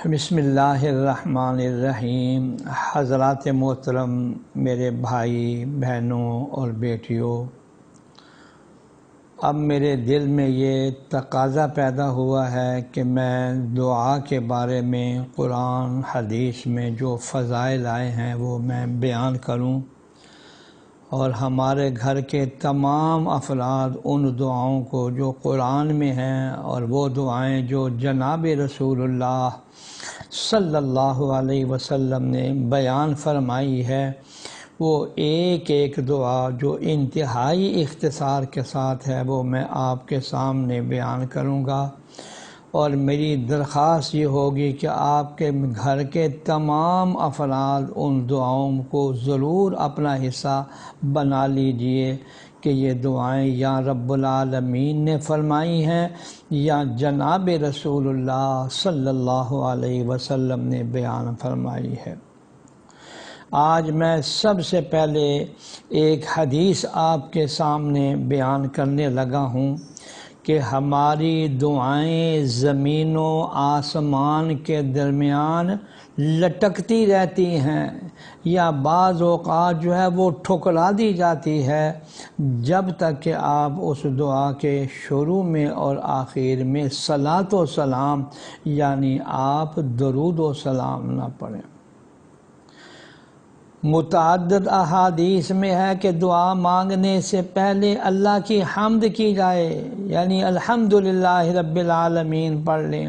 بسم اللہ الرحمن الرحیم۔ حضرات محترم، میرے بھائی بہنوں اور بیٹیوں، اب میرے دل میں یہ تقاضا پیدا ہوا ہے کہ میں دعا کے بارے میں قرآن حدیث میں جو فضائل آئے ہیں وہ میں بیان کروں، اور ہمارے گھر کے تمام افراد ان دعاؤں کو جو قرآن میں ہیں اور وہ دعائیں جو جناب رسول اللہ صلی اللہ علیہ وسلم نے بیان فرمائی ہے، وہ ایک ایک دعا جو انتہائی اختصار کے ساتھ ہے وہ میں آپ کے سامنے بیان کروں گا، اور میری درخواست یہ ہوگی کہ آپ کے گھر کے تمام افراد ان دعاؤں کو ضرور اپنا حصہ بنا لیجئے کہ یہ دعائیں یا رب العالمین نے فرمائی ہیں یا جناب رسول اللہ صلی اللہ علیہ وسلم نے بیان فرمائی ہے۔ آج میں سب سے پہلے ایک حدیث آپ کے سامنے بیان کرنے لگا ہوں کہ ہماری دعائیں زمین و آسمان کے درمیان لٹکتی رہتی ہیں، یا بعض اوقات جو ہے وہ ٹھکرا دی جاتی ہے، جب تک کہ آپ اس دعا کے شروع میں اور آخر میں صلاۃ و سلام یعنی آپ درود و سلام نہ پڑھیں۔ متعدد احادیث میں ہے کہ دعا مانگنے سے پہلے اللہ کی حمد کی جائے، یعنی الحمدللہ رب العالمین پڑھ لیں۔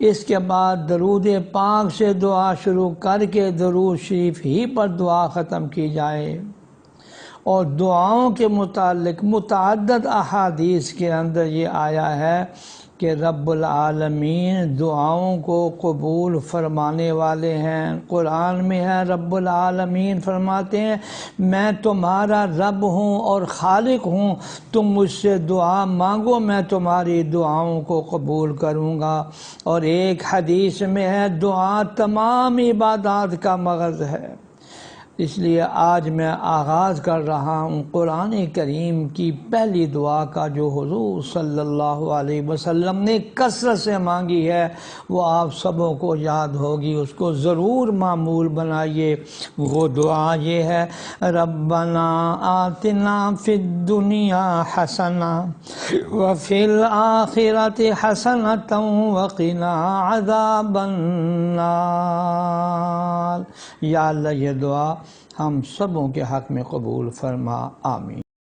اس کے بعد درود پاک سے دعا شروع کر کے درود شریف ہی پر دعا ختم کی جائے۔ اور دعاؤں کے متعلق متعدد احادیث کے اندر یہ آیا ہے کہ رب العالمین دعاؤں کو قبول فرمانے والے ہیں۔ قرآن میں ہے رب العالمین فرماتے ہیں میں تمہارا رب ہوں اور خالق ہوں، تم مجھ سے دعا مانگو میں تمہاری دعاؤں کو قبول کروں گا۔ اور ایک حدیث میں ہے دعا تمام عبادات کا مغز ہے۔ اس لیے آج میں آغاز کر رہا ہوں قرآن کریم کی پہلی دعا کا جو حضور صلی اللہ علیہ وسلم نے کثرت سے مانگی ہے، وہ آپ سبوں کو یاد ہوگی، اس کو ضرور معمول بنائیے۔ وہ دعا یہ ہے ربنا آتنا فی الدنیا حسنہ وفی الآخرۃ حسنۃ وقنا عذاب النار۔ یا اللہ یہ دعا ہم سبوں کے حق میں قبول فرما، آمین۔